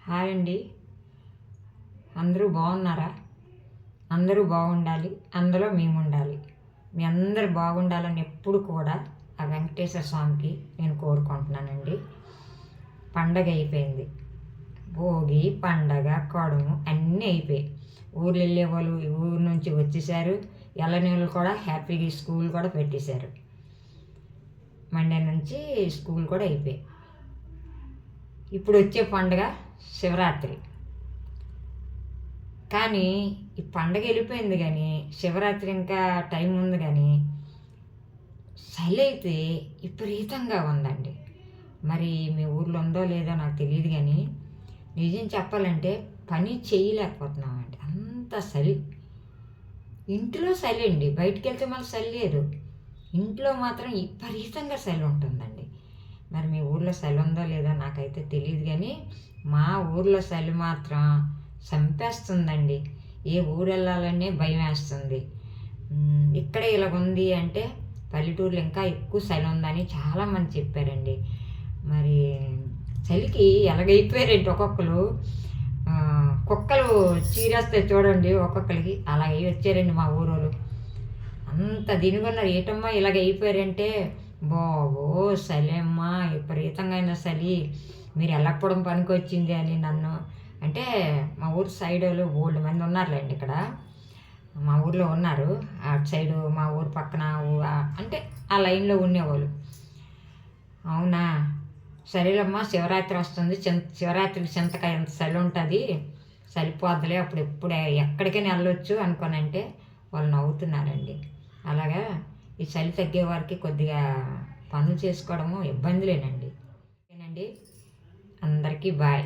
Hi అండి. అందరూ బాగున్నారా? అందరూ బాగుండాలి, అందులో మేము ఉండాలి. మీ అందరు బాగుండాలని ఎప్పుడు కూడా ఆ వెంకటేశ్వర స్వామికి నేను కోరుకుంటున్నానండి. పండగ అయిపోయింది. భోగి పండగ కడుము అన్నీ అయిపోయాయి. ఊర్లు వెళ్ళే వాళ్ళు ఊరు నుంచి వచ్చేసారు. వెళ్ళని వాళ్ళు కూడా హ్యాపీగా స్కూల్ కూడా పెట్టేశారు. మండే నుంచి స్కూల్ కూడా అయిపోయాయి. ఇప్పుడు వచ్చే పండుగ శివరాత్రి. కానీ ఈ పండగ వెళ్ళిపోయింది, కానీ శివరాత్రి ఇంకా టైం ఉంది. కానీ చలి అయితే విపరీతంగా ఉందండి. మరి మీ ఊర్లో ఉందో లేదో నాకు తెలియదు, కానీ నిజం చెప్పాలంటే పని చేయలేకపోతున్నామండి, అంత చలి. ఇంట్లో చలి అండి, బయటికి వెళ్తే మళ్ళీ చలి లేదు. ఇంట్లో మాత్రం విపరీతంగా చలి ఉంటుందండి. మరి మీ ఊర్లో చలి ఉందో లేదో నాకైతే తెలియదు, కానీ మా ఊర్లో చలి మాత్రం చంపేస్తుందండి. ఏ ఊరు వెళ్ళాలనే భయం వేస్తుంది. ఇక్కడే ఇలాగుంది అంటే పల్లెటూరులో ఇంకా ఎక్కువ చలి ఉందని చాలామంది చెప్పారండి. మరి చలికి ఎలాగైపోయారంటే ఒక్కొక్కరు కుక్కలు చీరేస్తే చూడండి ఒక్కొక్కరికి అలాగే వచ్చారండి మా ఊరోళ్ళు. అంత దినుగున్నారు. ఏటమ్మా ఇలాగ అయిపోయారంటే, బాబో చలమ్మా విపరీతంగా అయిన చలి, మీరు వెళ్ళకపోవడం పనికి వచ్చింది అని నన్ను అంటే, మా ఊరు సైడ్ వాళ్ళు బోల్డ్ మంది ఉన్నారులేండి. ఇక్కడ మా ఊర్లో ఉన్నారు. అటు సైడు మా ఊరు పక్కన అంటే ఆ లైన్లో ఉండేవాళ్ళు. అవునా, సరేలమ్మా శివరాత్రి వస్తుంది, శివరాత్రికి చింతకాయ ఎంత చలి ఉంటుంది, చలిపోద్దులే అప్పుడు ఎప్పుడు ఎక్కడికైనా వెళ్ళొచ్చు అనుకోనంటే వాళ్ళు నవ్వుతున్నారండి. అలాగా ఈ చలి తగ్గే వారికి కొద్దిగా పనులు చేసుకోవడము ఇబ్బందులేనండి. ఓకేనండి, అందరికీ బాయ్.